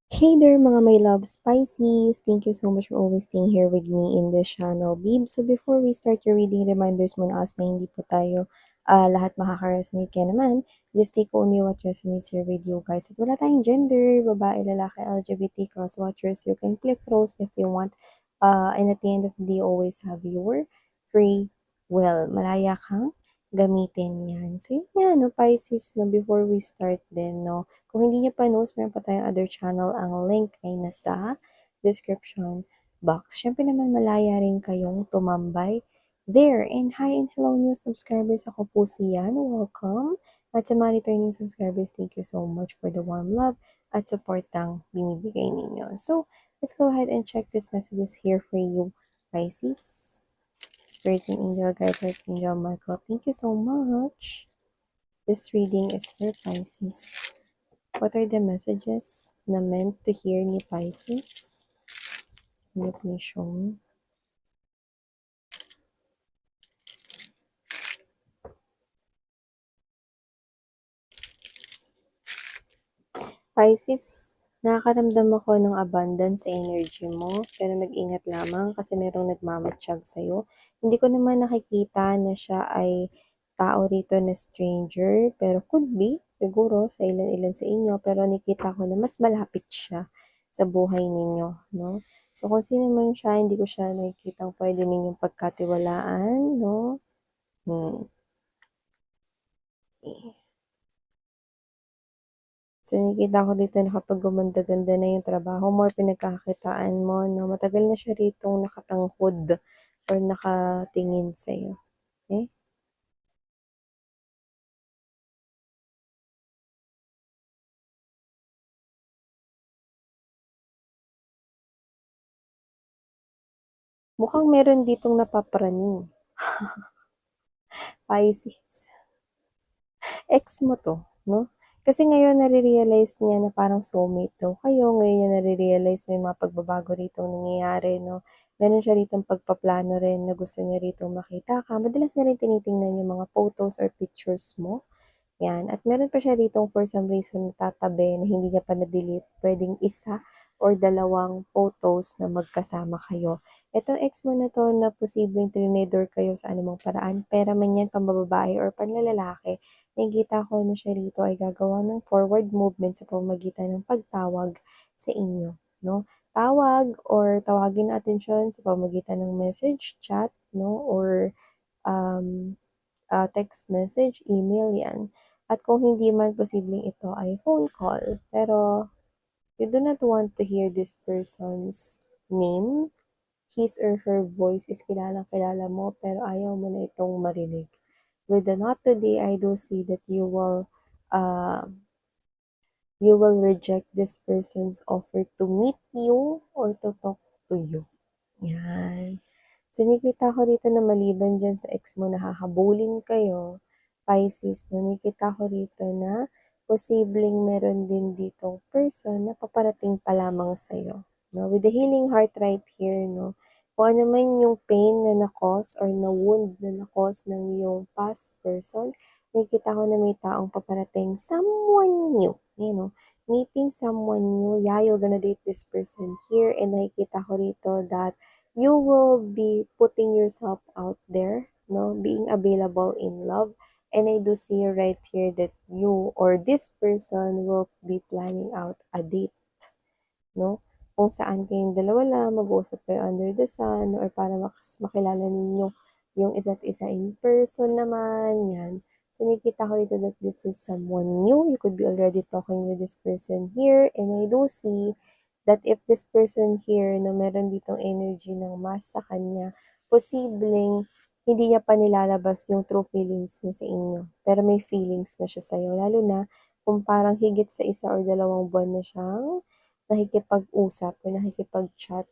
Hey there mga my love spices! Thank you so much for always staying here with me in this channel, babe. So before we start your reading, reminders muna us na hindi po tayo lahat makaka-resonate kaya naman. Just take only what resonates here with you guys. At wala tayong gender, babae, lalaki, LGBT, cross-watchers. You can click those if you want. And at the end of the day, always have your free will. Malaya kang gamitin yan. So yun nga, no, Pisces, no, before we start din, no, kung hindi niyo pa knows, meron pa tayong other channel. Ang link ay nasa description box. Siyempre naman malaya rin kayong tumambay there. And hi and hello new subscribers. Ako po si Yan. Welcome. At sa mga returning subscribers, thank you so much for the warm love at support ang binibigay ninyo. So, let's go ahead and check these messages here for you, Pisces. Spirits and Angel Guides, Archangel Michael, thank you so much. This reading is for Pisces. What are the messages na meant to hear ni Pisces? Ano po yung Pisces, nakakaramdam ako ng abundance sa energy mo, pero mag-ingat lamang kasi merong nagmamatsyag sa'yo. Hindi ko naman nakikita na siya ay tao rito na stranger, pero could be, siguro, sa ilan-ilan sa inyo, pero nakita ko na mas malapit siya sa buhay ninyo, no? So, kung sino man siya, hindi ko siya nakikita pwede ninyong pagkatiwalaan, no? Okay. So, nakikita ko dito na kapag gumanda-ganda na yung trabaho mo or pinagkakakitaan mo, no, matagal na siya rito nakatangkod or nakatingin sa'yo. Okay? Mukhang meron ditong napapraning. Pisces. Ex mo to, no? Kasi ngayon nare-realize niya na parang soulmate daw kayo. Ngayon niya nare-realize may mga pagbabago rito nangyayari, no? Meron siya rito pagpaplano rin na gusto niya rito makita ka. Madalas na rin tinitingnan yung mga photos or pictures mo. Yan. At meron pa siya rito for some reason natatabi na hindi niya pa na-delete. Pwedeng isa or dalawang photos na magkasama kayo. Itong ex mo na to na posibleng trinidor kayo sa anumang paraan, pera man yan, pambababae or panlalaki, nakikita ko na siya rito ay gagawa ng forward movement sa pamamagitan ng pagtawag sa inyo. No? Tawag or tawagin na atensyon sa pamamagitan ng message, chat, no? Or um, text message, email yan. At kung hindi man posibleng ito ay phone call. Pero you do not want to hear this person's name. His or her voice is kilalang-kilala mo pero ayaw mo na itong marinig. With the not today, I do see that uh, you will reject this person's offer to meet you or to talk to you. Yan. So, nakikita ko rito na maliban dyan sa ex mo na hahabulin kayo, Pisces, no, nakikita ko rito na posibleng meron din ditong person na paparating pa lamang sa'yo. No? With the healing heart right here, no, kung ano man yung pain na na-cause or na-wound na na-cause ng yung past person, nakikita ko na may taong paparating, someone new, you know, meeting someone new, yeah, you're gonna date this person here, and nakikita ko rito that you will be putting yourself out there, no, being available in love. And I do see right here that you or this person will be planning out a date, no? Kung saan kayong dalawa lang, mag-uusap kayo under the sun, or para makilala ninyo yung isa't isa in person naman, yan. So, nakikita ko dito that this is someone new. You could be already talking with this person here, and I do see that if this person here na meron ditong energy ng mas sa kanya, posibleng hindi niya pa nilalabas yung true feelings niya sa inyo. Pero may feelings na siya sa'yo. Lalo na kung parang higit sa isa or dalawang buwan na siyang nakikipag-usap o nakikipag-chat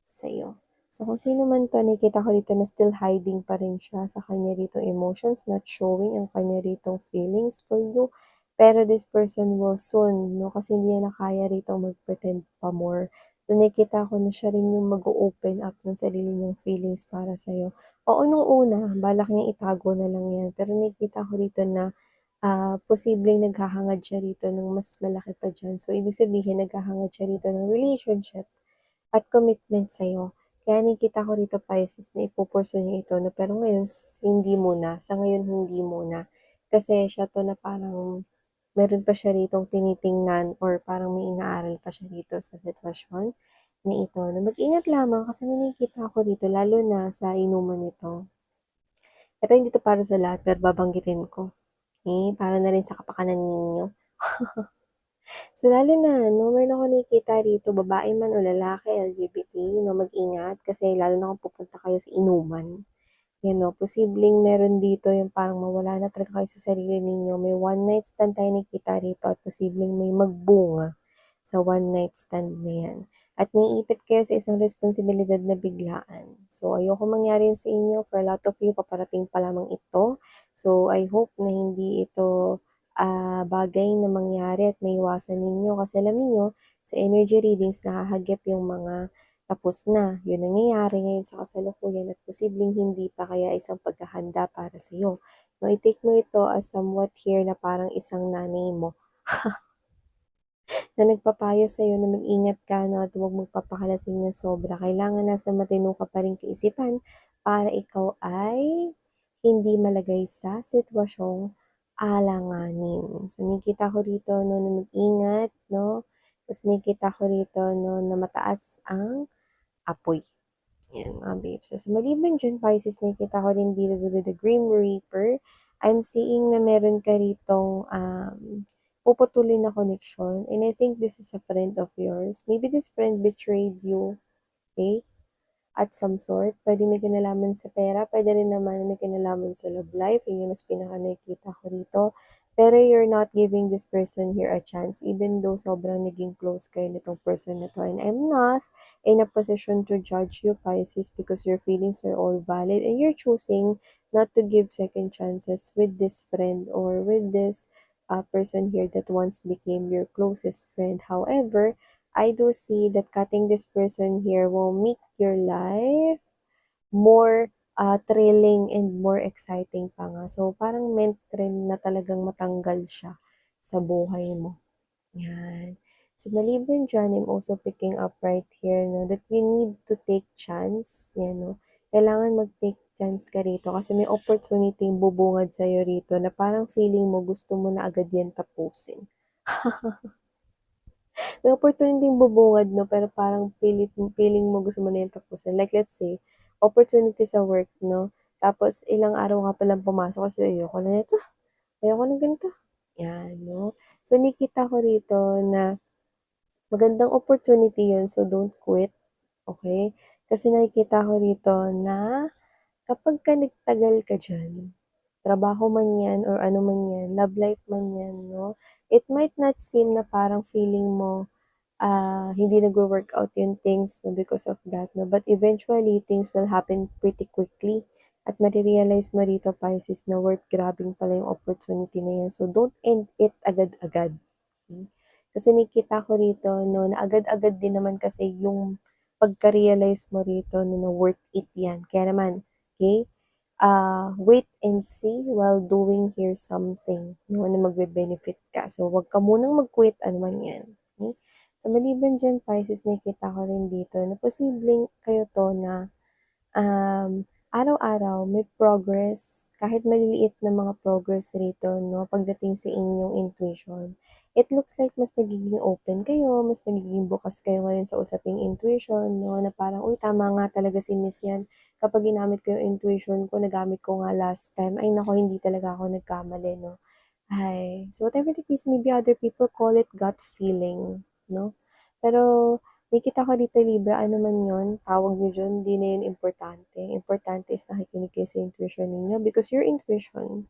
sa'yo. So, kung sino man to, nakikita ko dito na still hiding pa rin siya sa kanya rito emotions, not showing ang kanya rito feelings for you. Pero this person will soon, no, kasi hindi niya na kaya rito mag-pretend pa more. So, nakikita ko na siya rin yung mag-open up ng sarili niyang feelings para sa'yo. Oo, nung una, balak niyang itago na lang yan. Pero nakikita ko rito na posibleng naghahangad siya rito ng mas malaki pa diyan. So, ibig sabihin naghahangad siya rito ng relationship at commitment sa'yo. Kaya nakikita ko rito Pisces na ipu-pursue niya ito 'no, pero ngayon hindi muna, sa ngayon hindi muna. Kasi siya 'to na parang meron pa siya ritong tinitingnan or parang may inaaral pa siya rito sa sitwasyon na ito na mag-ingat lamang kasi may nakikita ako rito lalo na sa inuman nito. Ito hindi 'to para sa lahat pero babanggitin ko, para na rin sa kapakanan ninyo. So, lalo na 'no, meron akong nakikita rito babae man o lalaki, LGBT 'no, mag-ingat kasi lalo na kung pupunta kayo sa inuman. 'Yan 'no, posibleng meron dito yung parang mawala na talaga kayo sa sarili ninyo, may one night stand tayong nakikita rito at posibleng may magbunga sa one night stand na 'yan. At maiipit kayo sa isang responsibilidad na biglaan. So, ayokong mangyari yun sa inyo, for a lot of you paparating pa lamang ito. So, I hope na hindi ito, bagay na mangyari at maiwasan ninyo kasi alam niyo sa energy readings nahahagip yung mga tapos na, yun nangyayari ngayon sa kasalukuyan at posibleng hindi pa kaya isang paghahanda para sa'yo. No, i-take mo ito as somewhat here na parang isang nanay mo na nagpapayo sa'yo na mag-ingat ka 'no, at huwag magpapakalasing ng sobra. Kailangan nasa matino ka pa ring kaisipan para ikaw ay hindi malagay sa sitwasyong alanganin. So, nakikita ko rito 'no, na mag-ingat 'no, ta's nakikita ko rito 'no, na mataas ang apoy. Yan mga babes. So, maliban diyan Pisces, nakikita ko rin dito with the Grim Reaper. I'm seeing na meron ka ritong puputulin na connection and I think this is a friend of yours. Maybe this friend betrayed you, okay? At some sort. Pwede may kinalaman sa pera, pwede rin naman may kinalaman sa love life, yun yung mas pinaka nakikita ko rito. Pero you're not giving this person here a chance, even though sobrang naging close kayo nitong person na to. And I'm not in a position to judge you, Pisces, because your feelings are all valid and you're choosing not to give second chances with this friend or with this person here that once became your closest friend. However, I do see that cutting this person here will make your life more thrilling and more exciting pa nga. So, parang meant rin na talagang matanggal siya sa buhay mo. Yan. So, maliban dyan, I'm also picking up right here no, that you need to take chance. Yan, no? Kailangan mag-take chance ka rito kasi may opportunity bubungad sa'yo rito na parang feeling mo gusto mo na agad yan tapusin. May opportunity bubungad 'no, pero parang feeling mo gusto mo na yung tapusin. Like let's say, opportunity sa work 'no, tapos ilang araw ka palang pumasok kasi ayoko na nito, ayoko ng ganito, 'yan 'no. So nakikita ko rito na magandang opportunity yun, so don't quit, okay? Kasi nakikita ko rito na kapagka nagtagal ka diyan, trabaho man 'yan or ano man 'yan, love life man 'yan 'no, it might not seem na parang feeling mo hindi nagwo-workout yung things no, because of that, no? But eventually, things will happen pretty quickly. At marirealize mo rito, Pisces, na worth grabbing pala yung opportunity na yan. So, don't end it agad-agad. Okay? Kasi nakita ko rito, no, na agad-agad din naman kasi yung pagka-realize mo rito no, na worth it yan. Kaya naman, okay? Wait and see while doing here something no, na magbe-benefit ka. So, wag ka munang mag-quit, ano man yan. Okay? So, maliban dyan, Pisces, nakikita ko rin dito na posibleng kayo to na araw-araw may progress, kahit maliliit na mga progress rito, no, pagdating sa inyong intuition. It looks like mas nagiging open kayo, mas nagiging bukas kayo ngayon sa usaping intuition, no, na parang, uy, tama nga talaga si Miss yan. Kapag ginamit ko yung intuition ko, nagamit ko nga last time, ay nako, hindi talaga ako nagkamali, no. Ay, so whatever the case, maybe other people call it gut feeling, no? Pero nakikita ko dito Libra, ano man yun, tawag nyo dyan, di na yun importante. Importante is nakikinig kayo sa intuition ninyo because your intuition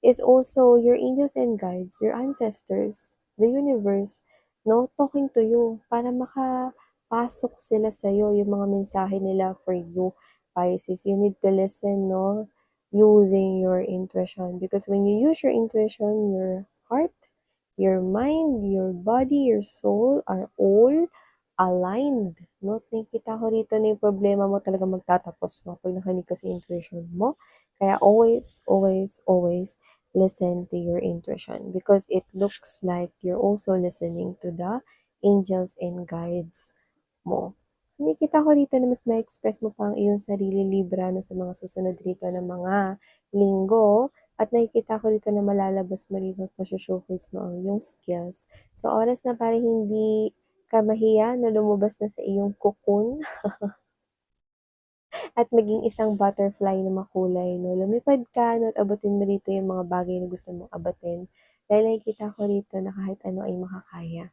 is also your angels and guides, your ancestors, the universe, no, talking to you para makapasok sila sa'yo, yung mga mensahe nila for you, Pisces. You need to listen, no, using your intuition because when you use your intuition, your heart, your mind, your body, your soul are all aligned, no? Nakikita ko rito na yung problema mo talaga magtatapos, no? Pag nakinig ka sa intuition mo. Kaya always, always, always listen to your intuition because it looks like you're also listening to the angels and guides mo. So, nakikita ko rito na mas ma-express mo pa ang iyong sarili Libra no, sa mga susunod rito na mga linggo. At nakikita ko rito na malalabas mo rito at showcase mo ang iyong skills. So, oras na para hindi ka mahiya na lumabas na sa iyong cocoon at maging isang butterfly na makulay, no? Lumipad ka, no? At abutin mo rito yung mga bagay na gusto mong abutin. Dahil nakikita ko rito na kahit ano ay makakaya.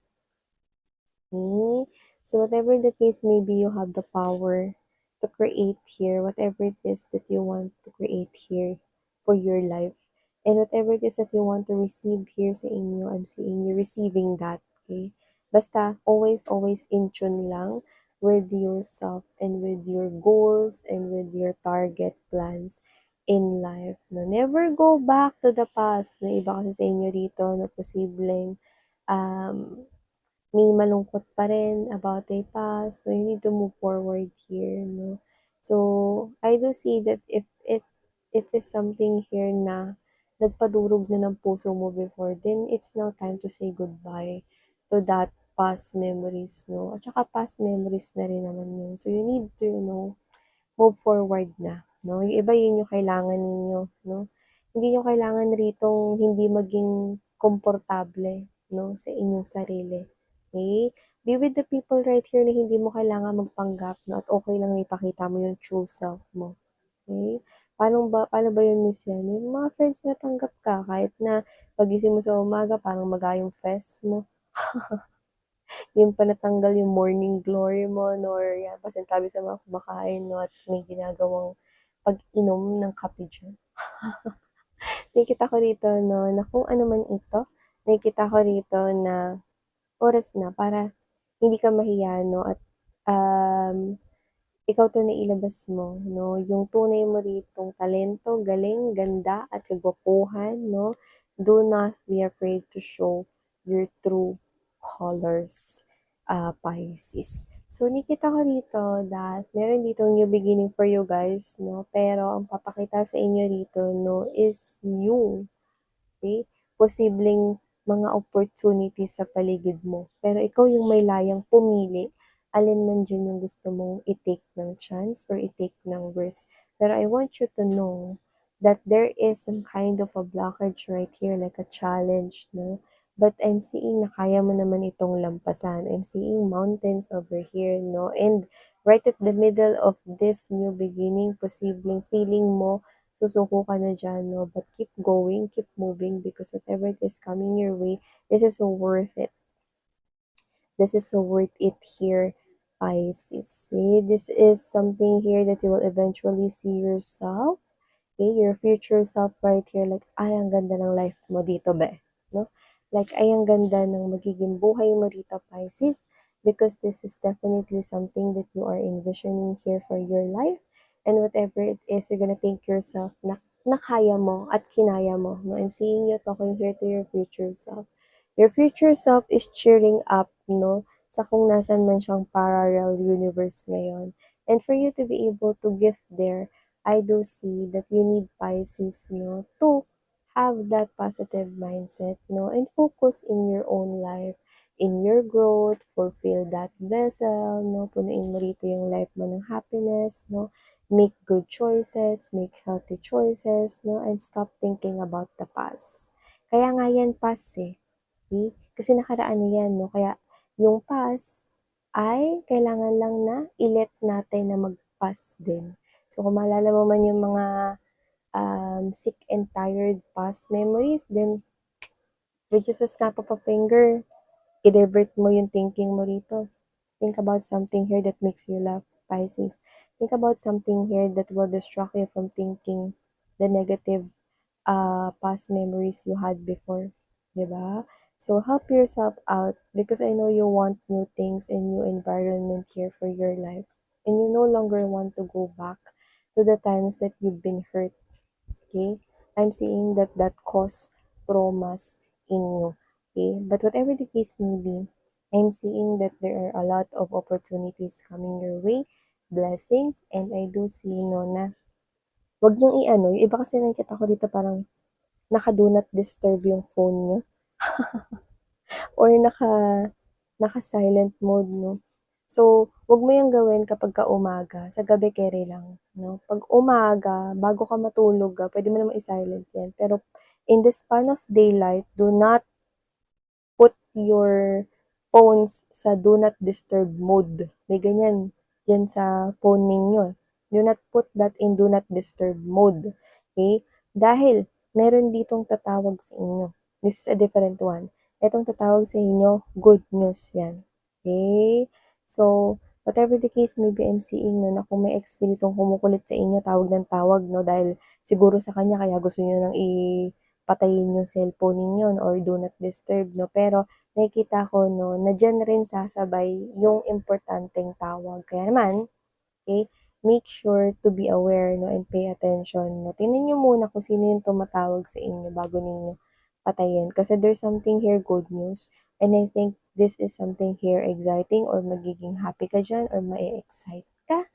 Okay? So whatever the case may be, you have the power to create here, whatever it is that you want to create here for your life. And whatever it is that you want to receive here sa inyo, I'm seeing you receiving that. Okay? Basta, always in tune lang with yourself and with your goals and with your target plans in life. No? Never go back to the past. No? Iba kasi sa inyo rito na posibleng um, may malungkot pa rin about the past. So, you need to move forward here, no? So, I do see that if it is something here na nagpadurog na ng puso mo before, then it's now time to say goodbye to that past memories, no? At saka past memories na rin naman yun. So, you need to, move forward na, no? Yung iba yun yung kailangan ninyo, no? Hindi nyo kailangan ritong hindi maging komportable, no, sa inyong sarili. Okay? Be with the people right here na hindi mo kailangan magpanggap, no, at okay lang na ipakita mo yung true self mo. Okay? Paano ba yun, Miss Yan? Yung mga friends mo natanggap ka, kahit na pagising mo sa umaga, parang magayong fest mo. Yung pa natanggal yung morning glory mo, no, or yan, pasintabi sa mga kumakain, no, at may ginagawang pag-inom ng kape dyan. Nakikita ko rito, no, na kung ano man ito, nakikita ko rito na oras na para hindi ka mahiya, no, at um, ikaw 'to nailabas mo 'no, yung tunay mo ritong talento, galing, ganda at kagwapuhan 'no. Do not be afraid to show your true colors, Pisces. So nakita ko rito that meron ditong new beginning for you guys 'no, pero ang papakita sa inyo rito 'no is you. Okay? Posibleng mga opportunities sa paligid mo. Pero ikaw yung may layang pumili, alin man dyan yung gusto mong i-take ng chance or i-take ng risk. Pero I want you to know that there is some kind of a blockage right here, like a challenge, no? But I'm seeing na kaya mo naman itong lampasan. I'm seeing mountains over here, no? And right at the middle of this new beginning, posibleng feeling mo susuko ka na dyan, no? But keep going, keep moving because whatever it is coming your way, this is so worth it. This is so worth it here, Pisces. See, this is something here that you will eventually see yourself, okay, your future self right here. Like, ay, ang ganda ng life mo dito, be. No? Like, ay, ang ganda ng magiging buhay mo dito, Pisces. Because this is definitely something that you are envisioning here for your life. And whatever it is, you're gonna think yourself na kaya mo at kinaya mo. No? I'm seeing you talking here to your future self. Your future self is cheering up, no? Sa kung nasan man siyang parallel universe ngayon. And for you to be able to get there, I do see that you need Pisces, no, to have that positive mindset, no, and focus in your own life, in your growth, fulfill that vessel, no, punuin mo rito yung life mo ng happiness, no, make good choices, make healthy choices, no, and stop thinking about the past. Kaya nga yan past eh. Okay? Kasi nakaraan na yan, no? Kaya yung past ay kailangan lang na i-let natin na mag-pass din. So, kung maalala mo man yung mga sick and tired past memories, then with just a snap of a finger, i-divert mo yung thinking mo rito. Think about something here that makes you laugh, Pisces. Think about something here that will distract you from thinking the negative past memories you had before. Diba? So help yourself out because I know you want new things and new environment here for your life. And you no longer want to go back to the times that you've been hurt. Okay? I'm seeing that that cause traumas in you. Okay? But whatever the case may be, I'm seeing that there are a lot of opportunities coming your way, blessings, and I do see no na wag niyong i-ano, yung iba kasi nakikita ko dito parang naka-do not disturb yung phone niyo or naka-silent mode 'no. So, 'wag mo 'yang gawin kapagka umaga, sa gabi kere lang 'no. 'Pag umaga, bago ka matulog, puwede mo namang i-silent 'yan, pero in the span of daylight, do not put your phones sa do not disturb mode. May ganyan diyan sa phone ninyo, eh. Do not put that in do not disturb mode, okey? Dahil meron ditong tatawag sa inyo. This is a different one. Itong tatawag sa inyo, good news 'yan, okey? So, whatever the case may be, I'm seeing 'no, na kung may ex ditong kumukulit sa inyo, tawag ng tawag 'no, dahil siguro sa kanya kaya gusto niyo ng patayin yung cellphone ninyo or do not disturb 'no, pero nakikita ko 'no, na diyan rin sasabay yung importanteng tawag. Kaya naman, okey, make sure to be aware 'no and pay attention 'no. Tingnan niyo muna kung sino yung tumatawag sa inyo bago ninyo patayin. Kasi there's something here good news and I think this is something here exciting or magiging happy ka diyan or ma-e-excite ka.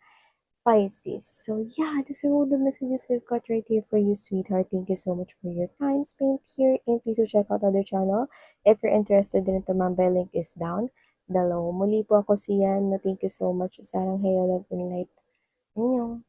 Pisces. So yeah, these are all the messages I've got right here for you, sweetheart. Thank you so much for your time spent here. And please do check out other channel. If you're interested din ito, Mambay link is down below. Muli po ako si Yan. Thank you so much. Sarang Heyo Love and Light. Annyeong.